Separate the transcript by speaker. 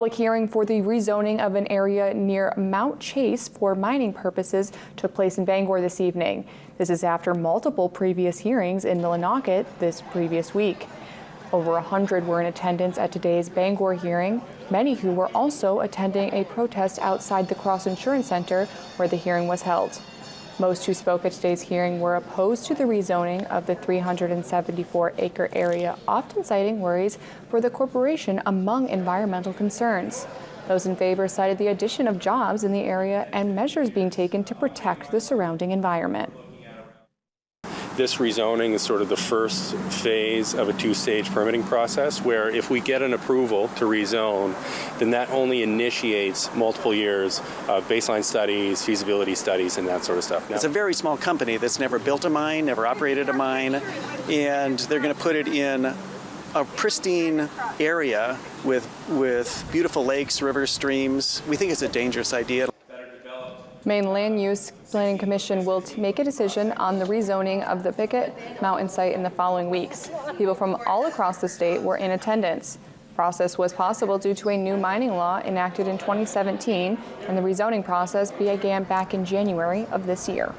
Speaker 1: Public hearing for the rezoning of an area near Mount Chase for mining purposes took place in Bangor this evening. This is after multiple previous hearings in Millinocket this previous week. Over 100 were in attendance at today's Bangor hearing, many who were also attending a protest outside the Cross Insurance Center where the hearing was held. Most who spoke at today's hearing were opposed to the rezoning of the 374-acre area, often citing worries for the corporation among environmental concerns. Those in favor cited the addition of jobs in the area and measures being taken to protect the surrounding environment.
Speaker 2: This rezoning is sort of the first phase of a two-stage permitting process where if we get an approval to rezone, then that only initiates multiple years of baseline studies, feasibility studies, and that sort of stuff.
Speaker 3: It's a very small company that's never built a mine, never operated a mine, and they're going to put it in a pristine area with beautiful lakes, rivers, streams. We think it's a dangerous idea.
Speaker 1: Maine Land Use Planning Commission will make a decision on the rezoning of the Picket Mountain site in the following weeks. People from all across the state were in attendance. The process was possible due to a new mining law enacted in 2017, and the rezoning process began back in January of this year.